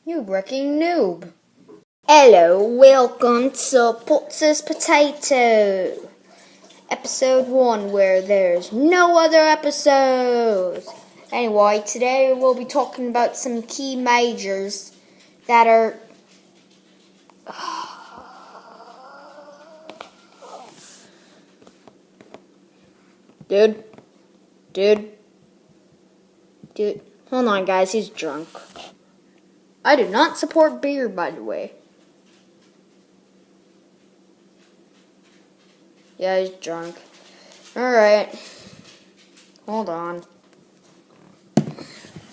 You breaking noob. Hello, welcome to Potter's Potato. Episode 1, where there's no other episodes. Anyway, today we'll be talking about some key majors that are... Dude. Hold on, guys, he's drunk. I do not support beer, by the way. Yeah, he's drunk. Alright. Hold on.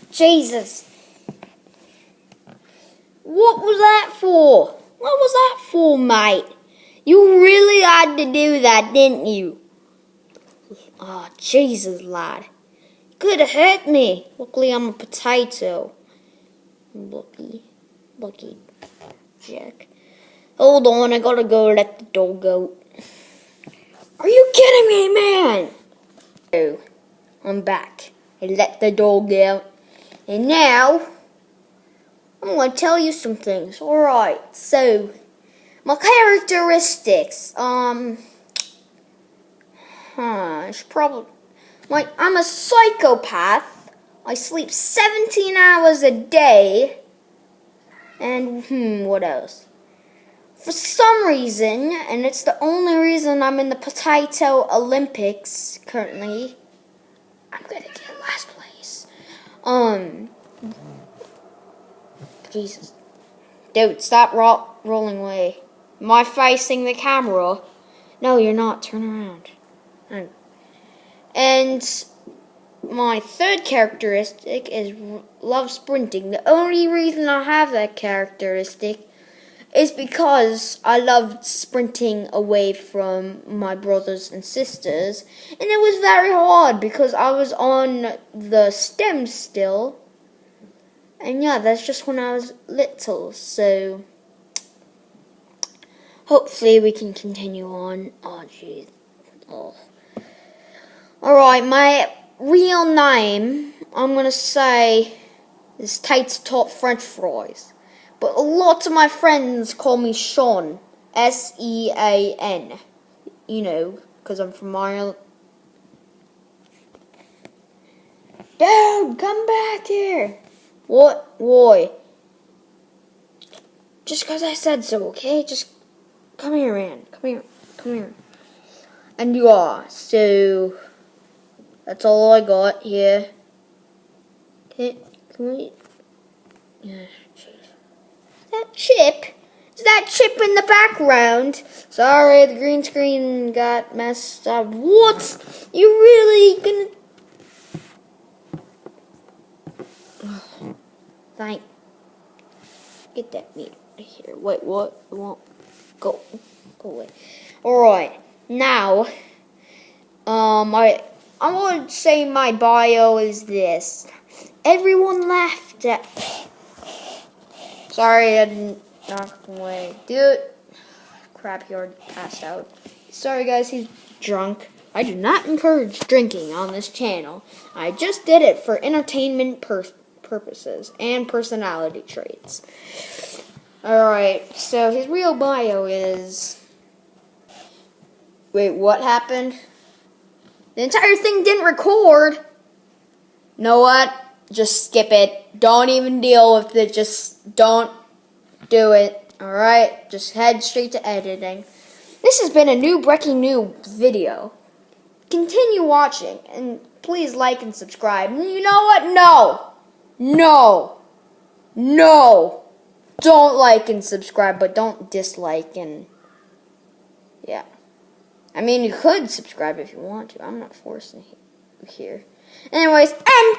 Jesus. What was that for? What was that for, mate? You really had to do that, didn't you? Oh, Jesus, lad. Could have hurt me. Luckily, I'm a potato. Lucky Jack. Hold on, I gotta go let the dog out. Are you kidding me, man? Oh, I'm back. I let the dog out. And now, I'm gonna tell you some things. Alright, so, my characteristics, it's probably, I'm a psychopath. I sleep 17 hours a day. And, what else? For some reason, and it's the only reason I'm in the Potato Olympics currently, I'm gonna get last place. Jesus. Dude, stop rolling away. Am I facing the camera? No, you're not. Turn around. And my third characteristic is love sprinting. The only reason I have that characteristic is because I loved sprinting away from my brothers and sisters, and it was very hard because I was on the stem still. And yeah, that's just when I was little, so hopefully we can continue on. Oh, jeez. Oh. Alright, my real name, I'm going to say, is Tater Tot Fries. But a lot of my friends call me Sean. S-E-A-N. You know, because I'm from Ireland. Dude, come back here. What? Why? Just because I said so, okay? Just come here, man. Come here. And you are. So, that's all I got here. Can we... Yeah, jeez. That chip? Is that chip in the background? Sorry, the green screen got messed up. What? You really gonna... Thank... Get that meat right here. Wait, what? It won't... Go away. Alright, now... I would say my bio is this. Everyone laughed at... Sorry, I didn't knock him away. Dude. Crap, he already passed out. Sorry, guys, he's drunk. I do not encourage drinking on this channel. I just did it for entertainment purposes and personality traits. Alright, so his real bio is... Wait, what happened? The entire thing didn't record. Know what? Just skip it. Don't even deal with it. Just don't do it. Alright? Just head straight to editing. This has been a new breaking news video. Continue watching. And please like and subscribe. And you know what? No. Don't like and subscribe, but don't dislike and... Yeah. I mean, you could subscribe if you want to. I'm not forcing you here. Anyways, end!